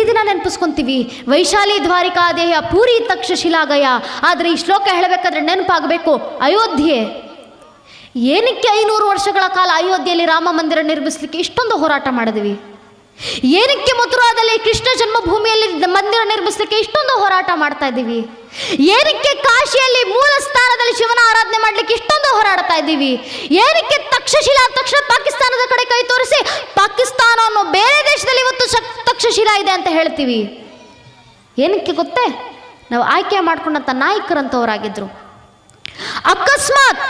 ದಿನ ನೆನಪಿಸ್ಕೊಂತೀವಿ, ವೈಶಾಲಿ ದ್ವಾರಿಕಾದೇಯ ಪೂರಿ ತಕ್ಷಶಿಲಾಗಯ. ಆದರೆ ಈ ಶ್ಲೋಕ ಹೇಳಬೇಕಾದ್ರೆ ನೆನಪಾಗಬೇಕು ಅಯೋಧ್ಯೆ. ಏನಕ್ಕೆ 500 ವರ್ಷಗಳ ಕಾಲ ಅಯೋಧ್ಯೆಯಲ್ಲಿ ರಾಮ ಮಂದಿರ ನಿರ್ಮಿಸಲಿಕ್ಕೆ ಇಷ್ಟೊಂದು ಹೋರಾಟ ಮಾಡಿದ್ವಿ? ಏನಕ್ಕೆ ಮಥುರಾದಲ್ಲಿ ಕೃಷ್ಣ ಜನ್ಮಭೂಮಿಯಲ್ಲಿ ಮಂದಿರ ನಿರ್ಮಿಸಲಿಕ್ಕೆ ಇಷ್ಟೊಂದು ಹೋರಾಟ ಮಾಡ್ತಾ ಇದ್ದೀವಿ? ಏನಕ್ಕೆ ಕಾಶಿಯಲ್ಲಿ ಮೂಲ ಸ್ಥಾನದಲ್ಲಿ ಶಿವನ ಆರಾಧನೆ ಮಾಡಲಿಕ್ಕೆ ಇಷ್ಟೊಂದು ಹೋರಾಡ್ತಾ ಇದ್ದೀವಿ? ಏನಕ್ಕೆ ತಕ್ಷಶಿಲಾ ತಕ್ಷಣ ಪಾಕಿಸ್ತಾನದ ಕಡೆ ಕೈ ತೋರಿಸಿ ಪಾಕಿಸ್ತಾನ ಅನ್ನೋ ಬೇರೆ ದೇಶದಲ್ಲಿ ಇವತ್ತು ತಕ್ಷಶಿಲಾ ಇದೆ ಅಂತ ಹೇಳ್ತೀವಿ? ಏನಕ್ಕೆ ಗೊತ್ತೇ? ನಾವು ಆಯ್ಕೆ ಮಾಡ್ಕೊಂಡಂಥ ನಾಯಕರಂತವರಾಗಿದ್ರು. ಅಕಸ್ಮಾತ್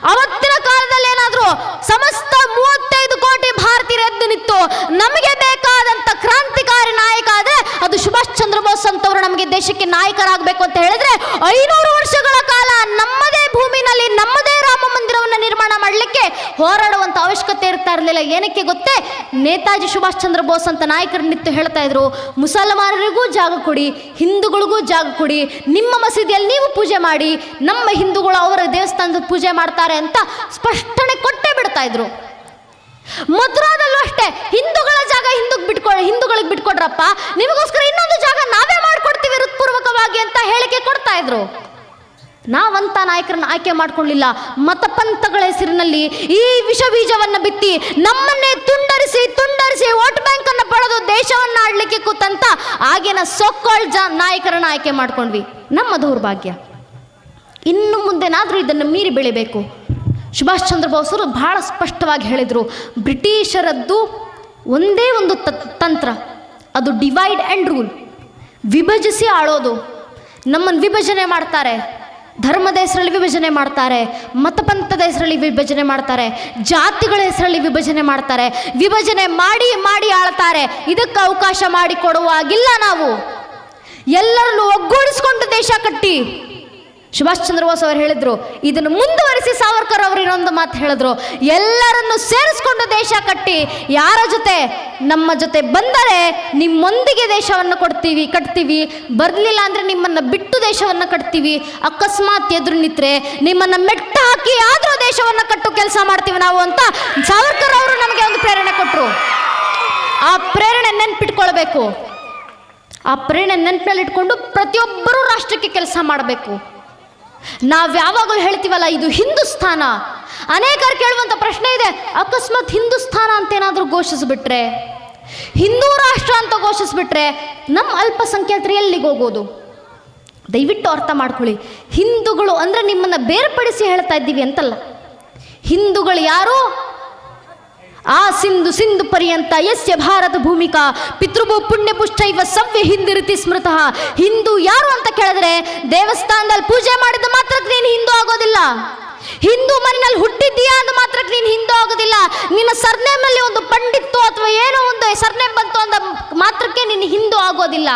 ಅವತ್ತಿನ ಕಾಲದಲ್ಲಿ ಏನಾದರೂ ಸಮಸ್ತ 35 ಕೋಟಿ ಭಾರತೀಯರು ಎದ್ದು ನಿಂತು ನಮಗೆ ಬೇಕಾದಂಥ ಕ್ರಾಂತಿಕಾರಿ ನಾಯಕ ಆದರೆ ಅದು ಸುಭಾಷ್ ಚಂದ್ರ ಬೋಸ್ ಅಂತವರು ನಮಗೆ ದೇಶಕ್ಕೆ ನಾಯಕರಾಗಬೇಕು ಅಂತ ಹೇಳಿದ್ರೆ 500 ವರ್ಷಗಳ ಕಾಲ ನಮ್ಮದೇ ಭೂಮಿನಲ್ಲಿ ನಮ್ಮದೇ ರಾಮ ಮಂದಿರವನ್ನು ನಿರ್ಮಾಣ ಮಾಡಲಿಕ್ಕೆ ಹೋರಾಡುವಂಥ ಅವಶ್ಯಕತೆ ಇರ್ತಾ ಇರಲಿಲ್ಲ. ಏನಕ್ಕೆ ಗೊತ್ತೇ? ನೇತಾಜಿ ಸುಭಾಷ್ ಚಂದ್ರ ಬೋಸ್ ಅಂತ ನಾಯಕರು ನಿಂತು ಹೇಳ್ತಾ ಇದ್ರು, ಮುಸಲ್ಮಾನರಿಗೂ ಜಾಗ ಕೊಡಿ, ಹಿಂದೂಗಳಿಗೂ ಜಾಗ ಕೊಡಿ, ನಿಮ್ಮ ಮಸೀದಿಯಲ್ಲಿ ನೀವು ಪೂಜೆ ಮಾಡಿ, ನಮ್ಮ ಹಿಂದೂಗಳು ಅವರ ದೇವಸ್ಥಾನದ ಪೂಜೆ ಮಾಡ್ತಾರೆ ಅಂತ ಸ್ಪಷ್ಟನೆ ಕೊಟ್ಟೇ ಬಿಡ್ತಾ ಇದ್ರು. ಮಥುರಾದಲ್ಲೂ ಅಷ್ಟೇ, ಹಿಂದೂಗಳ ಜಾಗ ಹಿಂದೂಗಳಿಗೆ ಬಿಟ್ಕೊಡ್ರಪ್ಪ, ನಿಮಗೋಸ್ಕರ ಇನ್ನೊಂದು ಜಾಗ ನಾವೇ ಮಾಡ್ಕೊಡ್ತೀವಿ ಹೃತ್ಪೂರ್ವಕವಾಗಿ ಅಂತ ಹೇಳಿಕೆ ಕೊಡ್ತಾ ಇದ್ರು. ನಾವಂತ ನಾಯಕರನ್ನ ಆಯ್ಕೆ ಮಾಡ್ಕೊಳ್ಳಿಲ್ಲ. ಮತಪಂಥಗಳ ಹೆಸರಿನಲ್ಲಿ ಈ ವಿಷ ಬೀಜವನ್ನು ಬಿತ್ತಿ ನಮ್ಮನ್ನೇ ತುಂಡರಿಸಿ ವೋಟ್ ಬ್ಯಾಂಕ್ ಅನ್ನು ಪಡೆದು ದೇಶವನ್ನು ಆಡ್ಲಿಕ್ಕೆ ಕೂತಂತ ಆಗಿನ ಸೋಕಾಲ್ಡ್ ನಾಯಕರನ್ನ ಆಯ್ಕೆ ಮಾಡ್ಕೊಂಡ್ವಿ. ನಮ್ಮ ದೌರ್ಭಾಗ್ಯ. ಇನ್ನು ಮುಂದೆನಾದರೂ ಇದನ್ನು ಮೀರಿ ಬೆಳಿಬೇಕು. ಸುಭಾಷ್ ಚಂದ್ರ ಬೋಸರು ಬಹಳ ಸ್ಪಷ್ಟವಾಗಿ ಹೇಳಿದರು, ಬ್ರಿಟಿಷರದ್ದು ಒಂದೇ ಒಂದು ತಂತ್ರ, ಅದು ಡಿವೈಡ್ ಆ್ಯಂಡ್ ರೂಲ್, ವಿಭಜಿಸಿ ಆಳೋದು. ನಮ್ಮನ್ನು ವಿಭಜನೆ ಮಾಡ್ತಾರೆ, ಧರ್ಮದ ಹೆಸರಲ್ಲಿ ವಿಭಜನೆ ಮಾಡ್ತಾರೆ, ಮತಪಂಥದ ಹೆಸರಲ್ಲಿ ವಿಭಜನೆ ಮಾಡ್ತಾರೆ, ಜಾತಿಗಳ ಹೆಸರಲ್ಲಿ ವಿಭಜನೆ ಮಾಡ್ತಾರೆ, ವಿಭಜನೆ ಮಾಡಿ ಮಾಡಿ ಆಳ್ತಾರೆ. ಇದಕ್ಕೆ ಅವಕಾಶ ಮಾಡಿಕೊಡುವಾಗಿಲ್ಲ. ನಾವು ಎಲ್ಲರನ್ನು ಒಗ್ಗೂಡಿಸ್ಕೊಂಡು ದೇಶ ಕಟ್ಟಿ. ಸುಭಾಷ್ ಚಂದ್ರ ಬೋಸ್ ಅವರು ಹೇಳಿದ್ರು, ಇದನ್ನು ಮುಂದುವರಿಸಿ ಸಾವರ್ಕರ್ ಅವರು ಇನ್ನೊಂದು ಮಾತು ಹೇಳಿದ್ರು, ಎಲ್ಲರನ್ನು ಸೇರಿಸ್ಕೊಂಡು ದೇಶ ಕಟ್ಟಿ, ಯಾರ ಜೊತೆ ನಮ್ಮ ಜೊತೆ ಬಂದರೆ ನಿಮ್ಮೊಂದಿಗೆ ದೇಶವನ್ನು ಕಟ್ತೀವಿ, ಬರಲಿಲ್ಲ ಅಂದರೆ ನಿಮ್ಮನ್ನು ಬಿಟ್ಟು ದೇಶವನ್ನು ಕಟ್ತೀವಿ, ಅಕಸ್ಮಾತ್ ಎದುರು ನಿಂತರೆ ನಿಮ್ಮನ್ನು ಮೆಟ್ಟ ಹಾಕಿ ಆದರೂ ದೇಶವನ್ನು ಕಟ್ಟು ಕೆಲಸ ಮಾಡ್ತೀವಿ ನಾವು ಅಂತ ಸಾವರ್ಕರ್ ಅವರು ನಮಗೆ ಒಂದು ಪ್ರೇರಣೆ ಕೊಟ್ಟರು. ಆ ಪ್ರೇರಣೆ ನೆನಪಿಟ್ಕೊಳ್ಬೇಕು. ಆ ಪ್ರೇರಣೆ ನೆನಪಿನಲ್ಲಿ ಇಟ್ಕೊಂಡು ಪ್ರತಿಯೊಬ್ಬರೂ ರಾಷ್ಟ್ರಕ್ಕೆ ಕೆಲಸ ಮಾಡಬೇಕು. ನಾವು ಯಾವಾಗಲೂ ಹೇಳ್ತೀವಲ್ಲ, ಇದು ಹಿಂದೂಸ್ಥಾನ. ಅನೇಕರು ಕೇಳುವಂಥ ಪ್ರಶ್ನೆ ಇದೆ, ಅಕಸ್ಮಾತ್ ಹಿಂದೂಸ್ಥಾನ ಅಂತ ಏನಾದರೂ ಘೋಷಿಸಿಬಿಟ್ರೆ, ಹಿಂದೂ ರಾಷ್ಟ್ರ ಅಂತ ಘೋಷಿಸ್ಬಿಟ್ರೆ ನಮ್ಮ ಅಲ್ಪಸಂಖ್ಯಾತರು ಎಲ್ಲಿಗೆ ಹೋಗೋದು? ದಯವಿಟ್ಟು ಅರ್ಥ ಮಾಡ್ಕೊಳ್ಳಿ. ಹಿಂದೂಗಳು ಅಂದರೆ ನಿಮ್ಮನ್ನು ಬೇರ್ಪಡಿಸಿ ಹೇಳ್ತಾ ಇದ್ದೀವಿ ಅಂತಲ್ಲ. ಹಿಂದೂಗಳು ಯಾರು? ಆ ಸಿಂಧು ಪರ್ಯಂತ ಯಸ್ಯ ಭಾರತ ಭೂಮಿಕಾ ಪಿತೃಭೂ ಪುಣ್ಯ ಪುಷ್ಟೈವ ಸವ್ಯ ಹಿಂದಿರಿತಿ ಸ್ಮೃತಃ. ಹಿಂದೂ ಯಾರು ಅಂತ ಕೇಳಿದ್ರೆ ದೇವಸ್ಥಾನದಲ್ಲಿ ಪೂಜೆ ಮಾಡಿದ ಮಾತ್ರಕ್ಕೆ ನೀನು ಹಿಂದೂ ಆಗೋದಿಲ್ಲ. ಹಿಂದೂ ಮನೆಯಲ್ಲಿ ಹುಟ್ಟಿದ್ದೀಯಾ ಅಂದ ಮಾತ್ರಕ್ಕೆ ನೀನು ಹಿಂದೂ ಆಗೋದಿಲ್ಲ. ನಿನ್ನ ಸರ್ನೇಮಲ್ಲಿ ಒಂದು ಪಂಡಿತ್ತು ಅಥವಾ ಏನೋ ಒಂದು ಸರ್ನೇಮ್ ಬಂತು ಅಂದ ಮಾತ್ರಕ್ಕೆ ನೀನು ಹಿಂದೂ ಆಗೋದಿಲ್ಲ.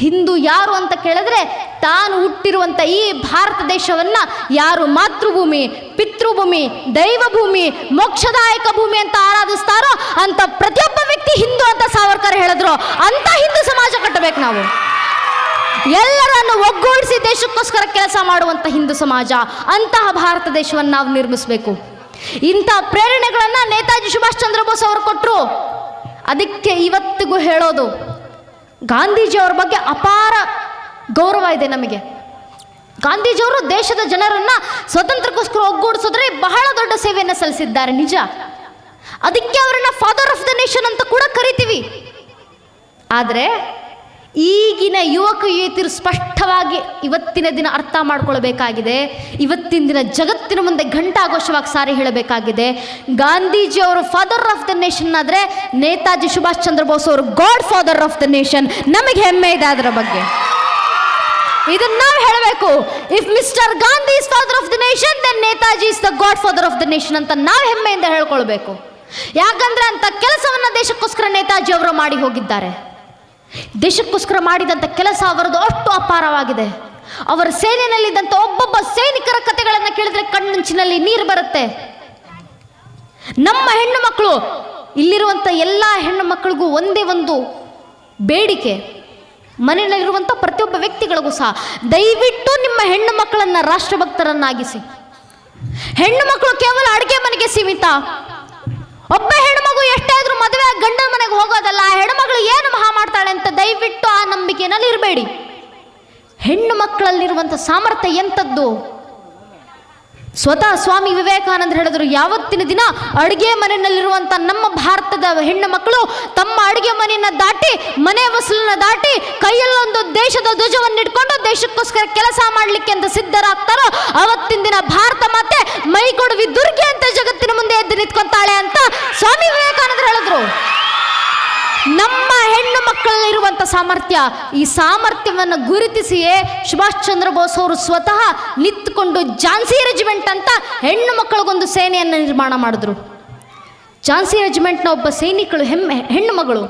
ಹಿಂದೂ ಯಾರು ಅಂತ ಕೇಳಿದ್ರೆ ತಾನು ಹುಟ್ಟಿರುವಂಥ ಈ ಭಾರತ ದೇಶವನ್ನು ಯಾರು ಮಾತೃಭೂಮಿ, ಪಿತೃಭೂಮಿ, ದೈವಭೂಮಿ, ಮೋಕ್ಷದಾಯಕ ಭೂಮಿ ಅಂತ ಆರಾಧಿಸ್ತಾರೋ ಅಂತ ಪ್ರತಿಯೊಬ್ಬ ವ್ಯಕ್ತಿ ಹಿಂದೂ ಅಂತ ಸಾವರ್ಕರ್ ಹೇಳಿದ್ರು. ಅಂತ ಹಿಂದೂ ಸಮಾಜ ಕಟ್ಟಬೇಕು ನಾವು. ಎಲ್ಲರನ್ನು ಒಗ್ಗೂಡಿಸಿ ದೇಶಕ್ಕೋಸ್ಕರ ಕೆಲಸ ಮಾಡುವಂಥ ಹಿಂದೂ ಸಮಾಜ, ಅಂತಹ ಭಾರತ ದೇಶವನ್ನು ನಾವು ನಿರ್ಮಿಸಬೇಕು. ಇಂಥ ಪ್ರೇರಣೆಗಳನ್ನು ನೇತಾಜಿ ಸುಭಾಷ್ ಚಂದ್ರ ಬೋಸ್ ಅವರು ಕೊಟ್ಟರು. ಅದಕ್ಕೆ ಇವತ್ತಿಗೂ ಹೇಳೋದು, ಗಾಂಧೀಜಿಯವರ ಬಗ್ಗೆ ಅಪಾರ ಗೌರವ ಇದೆ ನಮಗೆ. ಗಾಂಧೀಜಿಯವರು ದೇಶದ ಜನರನ್ನು ಸ್ವತಂತ್ರಕ್ಕೋಸ್ಕರ ಒಗ್ಗೂಡಿಸೋದ್ರೆ ಬಹಳ ದೊಡ್ಡ ಸೇವೆಯನ್ನು ಸಲ್ಲಿಸಿದ್ದಾರೆ, ನಿಜ. ಅದಕ್ಕೆ ಅವರನ್ನ ಫಾದರ್ ಆಫ್ ದ ನೇಷನ್ ಅಂತ ಕೂಡ ಕರಿತೀವಿ. ಆದರೆ ಈಗಿನ ಯುವತಿಯರು ಸ್ಪಷ್ಟವಾಗಿ ಇವತ್ತಿನ ದಿನ ಅರ್ಥ ಮಾಡ್ಕೊಳ್ಬೇಕಾಗಿದೆ. ಇವತ್ತಿನ ದಿನ ಜಗತ್ತಿನ ಮುಂದೆ ಘಂಟಾಘೋಷವಾಗಿ ಸಾರಿ ಹೇಳಬೇಕಾಗಿದೆ. ಗಾಂಧೀಜಿಯವರು ಫಾದರ್ ಆಫ್ ದ ನೇಷನ್ ಆದರೆ ನೇತಾಜಿ ಸುಭಾಷ್ ಚಂದ್ರ ಬೋಸ್ ಅವರು godfather of the nation. ನಮಗೆ ಹೆಮ್ಮೆ ಇದೆ ಅದರ ಬಗ್ಗೆ. ಇದನ್ನ ನಾವು ಹೇಳಬೇಕು. If mister Gandhi is father of the nation, then Netaji is the godfather of the nation ಅಂತ ನಾವು ಹೆಮ್ಮೆಯಿಂದ ಹೇಳ್ಕೊಳ್ಬೇಕು. ಯಾಕಂದ್ರೆ ಅಂತ ಕೆಲಸವನ್ನ ದೇಶಕ್ಕೋಸ್ಕರ ನೇತಾಜಿ ಅವರು ಮಾಡಿ ಹೋಗಿದ್ದಾರೆ. ದೇಶಕ್ಕೋಸ್ಕರ ಮಾಡಿದಂಥ ಕೆಲಸ ಅವರದು ಅಷ್ಟು ಅಪಾರವಾಗಿದೆ. ಅವರ ಸೇನೆಯಲ್ಲಿದ್ದಂಥ ಒಬ್ಬೊಬ್ಬ ಸೈನಿಕರ ಕಥೆಗಳನ್ನು ಕೇಳಿದ್ರೆ ಕಣ್ಣಂಚಿನಲ್ಲಿ ನೀರು ಬರುತ್ತೆ. ನಮ್ಮ ಹೆಣ್ಣು ಮಕ್ಕಳು, ಇಲ್ಲಿರುವಂಥ ಎಲ್ಲ ಹೆಣ್ಣು ಮಕ್ಕಳಿಗೂ ಒಂದೇ ಒಂದು ಬೇಡಿಕೆ, ಮನೆಯಲ್ಲಿರುವಂಥ ಪ್ರತಿಯೊಬ್ಬ ವ್ಯಕ್ತಿಗಳಿಗೂ ಸಹ ದಯವಿಟ್ಟು ನಿಮ್ಮ ಹೆಣ್ಣು ಮಕ್ಕಳನ್ನು ರಾಷ್ಟ್ರಭಕ್ತರನ್ನಾಗಿಸಿ. ಹೆಣ್ಣು ಮಕ್ಕಳು ಕೇವಲ ಅಡುಗೆ ಮನೆಗೆ ಸೀಮಿತ. ಒಬ್ಬ ಹೆಣ್ಮಗು ಎಷ್ಟೇ ಆದ್ರೂ ಮದುವೆ ಗಂಡನ ಮನೆಗೆ ಹೋಗೋದಲ್ಲ. ಹೆಣ್ಮಗಳು ಏನು ಮಹಾ ಮಾಡ್ತಾಳೆ ದಯವಿಟ್ಟು ಆ ನಂಬಿಕೆಯಲ್ಲಿ ಇರಬೇಡಿ. ಹೆಣ್ಣು ಮಕ್ಕಳಲ್ಲಿರುವಂಥ ಸಾಮರ್ಥ್ಯ ಎಂಥದ್ದು? ಸ್ವತಃ ಸ್ವಾಮಿ ವಿವೇಕಾನಂದ ಹೇಳಿದ್ರು, ಯಾವತ್ತಿನ ದಿನ ಅಡುಗೆ ಮನೆಯಲ್ಲಿರುವಂಥ ನಮ್ಮ ಭಾರತದ ಹೆಣ್ಣು ಮಕ್ಕಳು ತಮ್ಮ ಅಡುಗೆ ಮನೆಯನ್ನ ದಾಟಿ, ಮನೆ ಹೊಸಲನ್ನ ದಾಟಿ, ಕೈಯಲ್ಲೊಂದು ದೇಶದ ಧ್ವಜವನ್ನು ಇಟ್ಕೊಂಡು ದೇಶಕ್ಕೋಸ್ಕರ ಕೆಲಸ ಮಾಡಲಿಕ್ಕೆ ಅಂತ ಸಿದ್ಧರಾಗ್ತಾರೋ ಅವತ್ತಿನ ದಿನ ಭಾರತ ಮಾತೆ ಮೈಕೊಡವಿ ದುರ್ಗೆ ಅಂತ ಜಗತ್ತಿನ ಮುಂದೆ ಎದ್ದು ನಿಂತ್ಕೊಂತಾಳೆ ಅಂತ ಸ್ವಾಮಿ ವಿವೇಕಾನಂದ ಹೇಳಿದ್ರು. ನಮ್ಮ ಹೆಣ್ಣು ಮಕ್ಕಳಲ್ಲಿರುವಂಥ ಸಾಮರ್ಥ್ಯ, ಈ ಸಾಮರ್ಥ್ಯವನ್ನು ಗುರುತಿಸಿಯೇ ಸುಭಾಷ್ ಚಂದ್ರ ಬೋಸ್ ಅವರು ಸ್ವತಃ ನಿಂತ್ಕೊಂಡು ಝಾನ್ಸಿ ರೆಜಿಮೆಂಟ್ ಅಂತ ಹೆಣ್ಣು ಮಕ್ಕಳಿಗೊಂದು ಸೇನೆಯನ್ನು ನಿರ್ಮಾಣ ಮಾಡಿದ್ರು. ಝಾನ್ಸಿ ರೆಜಿಮೆಂಟ್ನ ಒಬ್ಬ ಸೈನಿಕಳು ಹೆಣ್ಣು ಮಗಳು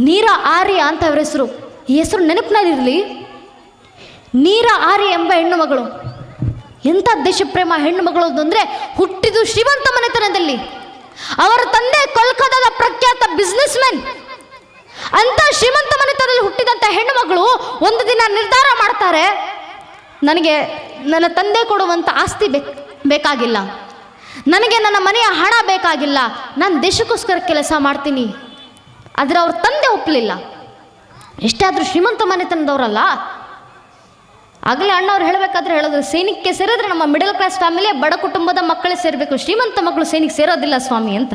ನೀರ ಆರ್ಯ ಅಂತ ಅವರ ಹೆಸರು. ಈ ಹೆಸರು ನೆನಪಿನಲ್ಲಿರಲಿ. ನೀರ ಆರ್ಯ ಎಂಬ ಹೆಣ್ಣು ಮಗಳು ಎಂಥ ದೇಶಪ್ರೇಮ ಹೆಣ್ಣು ಮಗಳು ಅಂದರೆ, ಹುಟ್ಟಿದು ಶ್ರೀಮಂತ ಮನೆತನದಲ್ಲಿ. ಅವರ ತಂದೆ ಕೋಲ್ಕತ್ತಾದ ಪ್ರಖ್ಯಾತ ಬಿಸ್ನೆಸ್ ಮ್ಯಾನ್. ಅಂತ ಶ್ರೀಮಂತ ಮನೆತನದಲ್ಲಿ ಹುಟ್ಟಿದಂಥ ಹೆಣ್ಣು ಮಗಳು ಒಂದು ದಿನ ನಿರ್ಧಾರ ಮಾಡ್ತಾರೆ, ನನಗೆ ನನ್ನ ತಂದೆ ಕೊಡುವಂಥ ಆಸ್ತಿ ಬೇಕಾಗಿಲ್ಲ, ನನಗೆ ನನ್ನ ಮನೆಯ ಹಣ ಬೇಕಾಗಿಲ್ಲ, ನಾನು ದೇಶಕ್ಕೋಸ್ಕರ ಕೆಲಸ ಮಾಡ್ತೀನಿ. ಆದರೆ ಅವ್ರ ತಂದೆ ಒಪ್ಪಲಿಲ್ಲ. ಎಷ್ಟೇ ಆದರೂ ಶ್ರೀಮಂತ ಮನೆತನದವರಲ್ಲ. ಆಗಲೇ ಅಣ್ಣವ್ರು ಹೇಳಬೇಕಾದ್ರೆ ಹೇಳಿದ್ರು, ಸೈನಿಕಕ್ಕೆ ಸೇರಿದ್ರೆ ನಮ್ಮ ಮಿಡಲ್ ಕ್ಲಾಸ್ ಫ್ಯಾಮಿಲಿ ಬಡ ಕುಟುಂಬದ ಮಕ್ಕಳೇ ಸೇರಬೇಕು, ಶ್ರೀಮಂತ ಮಕ್ಕಳು ಸೈನಿಕ ಸೇರೋದಿಲ್ಲ ಸ್ವಾಮಿ ಅಂತ.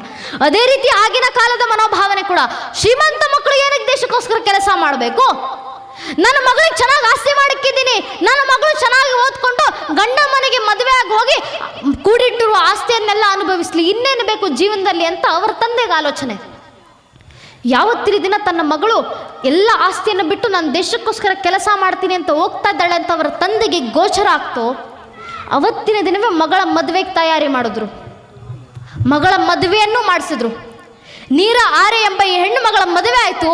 ಅದೇ ರೀತಿ ಆಗಿನ ಕಾಲದ ಮನೋಭಾವನೆ ಕೂಡ, ಶ್ರೀಮಂತ ಮಕ್ಕಳು ಏನಕ್ಕೆ ದೇಶಕ್ಕೋಸ್ಕರ ಕೆಲಸ ಮಾಡಬೇಕು? ನನ್ನ ಮಗಳಿಗೆ ಚೆನ್ನಾಗಿ ಆಸ್ತಿ ಮಾಡಿಕ್ಕಿದ್ದೀನಿ, ನನ್ನ ಮಗಳು ಚೆನ್ನಾಗಿ ಓದ್ಕೊಂಡು ಗಂಡ ಮನೆಗೆ ಮದುವೆ ಆಗಿ ಹೋಗಿ ಕೂಡಿಟ್ಟಿರುವ ಆಸ್ತಿಯನ್ನೆಲ್ಲ ಅನುಭವಿಸ್ಲಿ, ಇನ್ನೇನು ಬೇಕು ಜೀವನದಲ್ಲಿ ಅಂತ ಅವರ ತಂದೆಗೆ ಆಲೋಚನೆ. ಯಾವತ್ತಿನ ದಿನ ತನ್ನ ಮಗಳು ಎಲ್ಲ ಆಸ್ತಿಯನ್ನು ಬಿಟ್ಟು ನಾನು ದೇಶಕ್ಕೋಸ್ಕರ ಕೆಲಸ ಮಾಡ್ತೀನಿ ಅಂತ ಹೋಗ್ತಾ ಇದ್ದಾಳೆ ಅಂತ ಅವರ ತಂದೆಗೆ ಗೋಚರ ಆಗ್ತೋ ಅವತ್ತಿನ ದಿನವೇ ಮಗಳ ಮದುವೆಗೆ ತಯಾರಿ ಮಾಡಿದ್ರು. ಮಗಳ ಮದುವೆಯನ್ನು ಮಾಡಿಸಿದ್ರು. ನೀರ ಆರೆ ಎಂಬ ಈ ಹೆಣ್ಣು ಮಗಳ ಮದುವೆ ಆಯಿತು.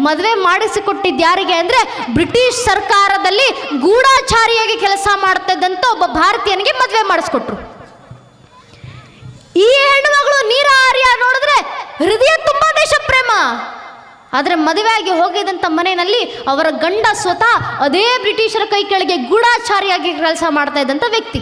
ಮದುವೆ ಮಾಡಿಸಿಕೊಟ್ಟಿದ್ದು ಯಾರಿಗೆ ಅಂದರೆ, ಬ್ರಿಟಿಷ್ ಸರ್ಕಾರದಲ್ಲಿ ಗೂಢಾಚಾರಿಯಾಗಿ ಕೆಲಸ ಮಾಡ್ತಾ ಇದ್ದಂಥ ಒಬ್ಬ ಭಾರತೀಯನಿಗೆ ಮದುವೆ ಮಾಡಿಸ್ಕೊಟ್ರು. ಈ ಹೆಣ್ಣು ಮಗಳು ನೀರ ಆರ್ಯ ನೋಡಿದ್ರೆ ಹೃದಯ ತುಂಬಾ ದೇಶ ಪ್ರೇಮ. ಆದರೆ ಮದುವೆಯಾಗಿ ಹೋಗಿದಂಥ ಮನೆಯಲ್ಲಿ ಅವರ ಗಂಡ ಸ್ವತಃ ಅದೇ ಬ್ರಿಟಿಷರ ಕೈ ಕೆಳಗೆ ಗೂಢಾಚಾರಿಯಾಗಿ ಕೆಲಸ ಮಾಡ್ತಾ ಇದ್ದಂಥ ವ್ಯಕ್ತಿ.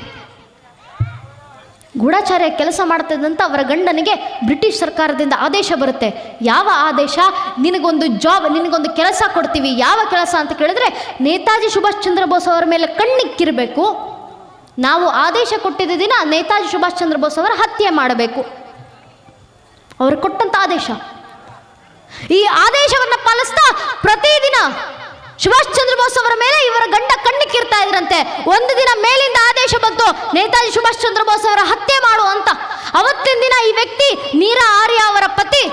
ಗೂಢಾಚಾರ್ಯ ಕೆಲಸ ಮಾಡ್ತಾ ಇದ್ದಂಥ ಅವರ ಗಂಡನಿಗೆ ಬ್ರಿಟಿಷ್ ಸರ್ಕಾರದಿಂದ ಆದೇಶ ಬರುತ್ತೆ. ಯಾವ ಆದೇಶ? ನಿನಗೊಂದು ಜಾಬ್, ನಿನಗೊಂದು ಕೆಲಸ ಕೊಡ್ತೀವಿ. ಯಾವ ಕೆಲಸ ಅಂತ ಕೇಳಿದ್ರೆ, ನೇತಾಜಿ ಸುಭಾಷ್ ಚಂದ್ರ ಬೋಸ್ ಅವರ ಮೇಲೆ ಕಣ್ಣಿಕ್ಕಿರಬೇಕು. ನಾವು ಆದೇಶ ಕೊಟ್ಟಿದ್ದ ದಿನ ನೇತಾಜಿ ಸುಭಾಷ್ ಚಂದ್ರ ಬೋಸ್ ಅವರ ಹತ್ಯೆ ಮಾಡಬೇಕು. ಅವರು ಕೊಟ್ಟಂತ ಆದೇಶ. ಈ ಆದೇಶವನ್ನು ಪಾಲಿಸ್ತಾ ಪ್ರತಿದಿನ ಸುಭಾಷ್ ಚಂದ್ರ ಬೋಸ್ ಅವರ ಮೇಲೆ ಇವರ ಗಂಡ ಕಣ್ಣಿಕ್ಕಿರ್ತಾ ಇದ್ರಂತೆ. ಒಂದು ದಿನ ಮೇಲಿಂದ ಆದೇಶ ಬಂತು, ನೇತಾಜಿ ಸುಭಾಷ್ ಚಂದ್ರ ಬೋಸ್ ಅವರ ಹತ್ಯೆ ಮಾಡು ಅಂತ. ಅವತ್ತಿನ ದಿನ ಈ ವ್ಯಕ್ತಿ ನೀರ ಆರ್ಯ ಅವರ ಪತಿ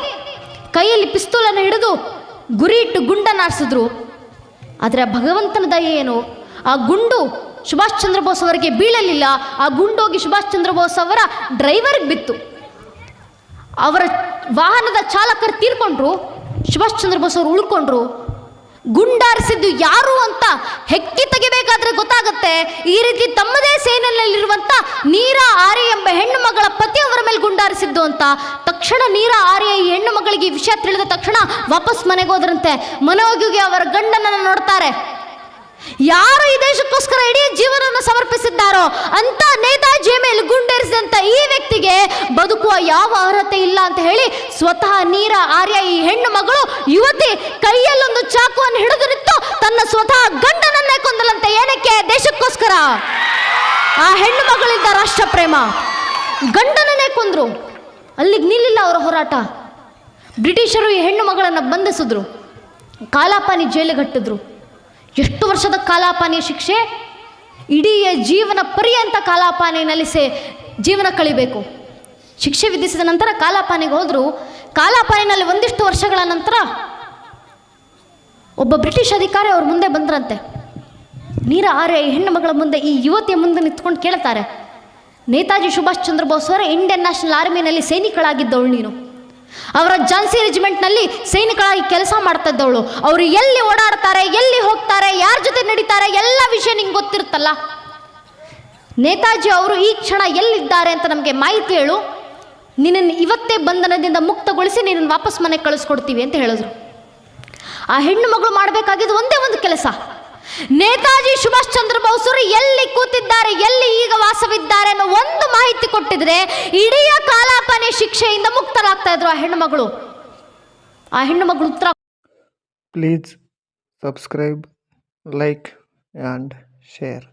ಕೈಯಲ್ಲಿ ಪಿಸ್ತೂಲನ್ನು ಹಿಡಿದು ಗುರಿ ಇಟ್ಟು ಗುಂಡನ್ನು ಹಾರಿಸಿದ್ರು. ಆದರೆ ಭಗವಂತನ ದಯೆ ಏನು, ಆ ಗುಂಡು ಸುಭಾಷ್ ಚಂದ್ರ ಬೋಸ್ ಅವರಿಗೆ ಬೀಳಲಿಲ್ಲ. ಆ ಗುಂಡೋಗಿ ಸುಭಾಷ್ ಚಂದ್ರ ಬೋಸ್ ಅವರ ಡ್ರೈವರ್ಗೆ ಬಿತ್ತು. ಅವರ ವಾಹನದ ಚಾಲಕರು ತೀರ್ಕೊಂಡ್ರು, ಸುಭಾಷ್ ಚಂದ್ರ ಬೋಸ್ ಅವರು ಉಳ್ಕೊಂಡ್ರು. ಗುಂಡಾರಿಸಿದ್ದು ಯಾರು ಅಂತ ಹೆಕ್ಕಿ ತೆಗಿಬೇಕಾದ್ರೆ ಗೊತ್ತಾಗುತ್ತೆ. ಈ ರೀತಿ ತಮ್ಮದೇ ಸೇನೆಯಲ್ಲಿರುವಂಥ ನೀರ ಆರ್ಯ ಎಂಬ ಹೆಣ್ಣು ಮಗಳ ಪತಿ ಅವರ ಮೇಲೆ ಗುಂಡಾರಿಸಿದ್ದು ಅಂತ. ತಕ್ಷಣ ನೀರ ಆರ್ಯ ಈ ಹೆಣ್ಣು ಮಗಳಿಗೆ ಈ ವಿಷಯ ತಿಳಿದ ತಕ್ಷಣ ವಾಪಸ್ ಮನೆಗೆ ಹೋದ್ರಂತೆ. ಮನೆ ಹೋಗಿ ಅವರ ಗಂಡನನ್ನು ನೋಡ್ತಾರೆ. ಯಾರು ಈ ದೇಶಕ್ಕೋಸ್ಕರ ಇಡೀ ಜೀವನವನ್ನು ಸಮರ್ಪಿಸಿದ್ದಾರೋ ಅಂತ ನೇತಾಜಿಯ ಮೇಲೆ ಗುಂಡೇರಿಸಿದಂಥ ಈ ವ್ಯಕ್ತಿಗೆ ಬದುಕುವ ಯಾವ ಅರ್ಹತೆ ಇಲ್ಲ ಅಂತ ಹೇಳಿ ಸ್ವತಃ ನೀರ ಆರ್ಯ ಈ ಹೆಣ್ಣು ಮಗಳು ಯುವತಿ ಕೈಯಲ್ಲೊಂದು ಚಾಕುವನ್ನು ಹಿಡಿದು ನಿಂತು ತನ್ನ ಸ್ವತಃ ಗಂಡನನ್ನೇ ಕೊಂದಲಂತೆ. ಏನಕ್ಕೆ? ದೇಶಕ್ಕೋಸ್ಕರ. ಆ ಹೆಣ್ಣು ಮಗಳಿಂದ ರಾಷ್ಟ್ರ ಪ್ರೇಮ. ಗಂಡನನ್ನೇ ಕೊಂದ್ರು. ಅಲ್ಲಿಗೆ ನಿಲ್ಲಿಲ್ಲ ಅವರ ಹೋರಾಟ. ಬ್ರಿಟಿಷರು ಈ ಹೆಣ್ಣು ಮಗಳನ್ನು ಬಂಧಿಸಿದ್ರು, ಕಾಲಾಪಾನಿ ಜೈಲಿಗೆ ಕಟ್ಟಿದ್ರು. ಎಷ್ಟು ವರ್ಷದ ಕಾಲಾಪಾನಿಯ ಶಿಕ್ಷೆ? ಇಡೀ ಜೀವನ ಪರ್ಯಂತ ಕಾಲಾಪಾನಿನಲ್ಲಿ ಜೀವನ ಕಳಿಬೇಕು. ಶಿಕ್ಷೆ ವಿಧಿಸಿದ ನಂತರ ಕಾಲಾಪಾನಿಗೆ ಹೋದರು. ಕಾಲಾಪಾನಿನಲ್ಲಿ ಒಂದಿಷ್ಟು ವರ್ಷಗಳ ನಂತರ ಒಬ್ಬ ಬ್ರಿಟಿಷ್ ಅಧಿಕಾರಿ ಅವ್ರ ಮುಂದೆ ಬಂದ್ರಂತೆ. ನೀರ ಆರ್ಯ ಈ ಹೆಣ್ಣು ಮಗಳ ಮುಂದೆ, ಈ ಯುವತಿಯ ಮುಂದೆ ನಿಂತ್ಕೊಂಡು ಕೇಳ್ತಾರೆ, ನೇತಾಜಿ ಸುಭಾಷ್ ಚಂದ್ರ ಬೋಸ್ ಅವರ ಇಂಡಿಯನ್ ನ್ಯಾಷನಲ್ ಆರ್ಮಿನಲ್ಲಿ ಸೈನಿಕಳಾಗಿದ್ದವಳು ನೀನು, ಅವರ ಝಾನ್ಸಿ ರೆಜಿಮೆಂಟ್ನಲ್ಲಿ ಸೈನಿಕಳಾಗಿ ಕೆಲಸ ಮಾಡ್ತಾ ಇದ್ದವಳು. ಅವರು ಎಲ್ಲಿ ಓಡಾಡ್ತಾರೆ, ಎಲ್ಲಿ ಹೋಗ್ತಾರೆ, ಯಾರ ಜೊತೆ ನಡೀತಾರೆ, ಎಲ್ಲ ವಿಷಯ ನಿಂಗೆ ಗೊತ್ತಿರುತ್ತಲ್ಲ. ನೇತಾಜಿ ಅವರು ಈ ಕ್ಷಣ ಎಲ್ಲಿದ್ದಾರೆ ಅಂತ ನಮಗೆ ಮಾಹಿತಿ ಹೇಳು, ನಿನ್ನನ್ನು ಇವತ್ತೇ ಬಂಧನದಿಂದ ಮುಕ್ತಗೊಳಿಸಿ ನಿನ್ನನ್ನು ವಾಪಸ್ ಮನೆಗೆ ಕಳಿಸ್ಕೊಡ್ತೀವಿ ಅಂತ ಹೇಳಿದ್ರು. ಆ ಹೆಣ್ಣು ಮಗಳು ಮಾಡಬೇಕಾಗಿದ್ದು ಒಂದೇ ಒಂದು ಕೆಲಸ, ನೇತಾಜಿ ಸುಭಾಷ್ ಚಂದ್ರ ಬೋಸರು ಎಲ್ಲಿ ಕೂತಿದ್ದಾರೆ, ಎಲ್ಲಿ ಈಗ ವಾಸವಿದ್ದಾರೆ ಅನ್ನೋ ಒಂದು ಮಾಹಿತಿ ಕೊಟ್ಟಿದ್ರೆ ಇಡೀ ಕಾಲಾಪಾನಿ ಶಿಕ್ಷೆಯಿಂದ ಮುಕ್ತರಾಗ್ತಾ ಇದ್ರು ಆ ಹೆಣ್ಣು ಮಗಳು. ಉತ್ತರ Please subscribe, like, and share.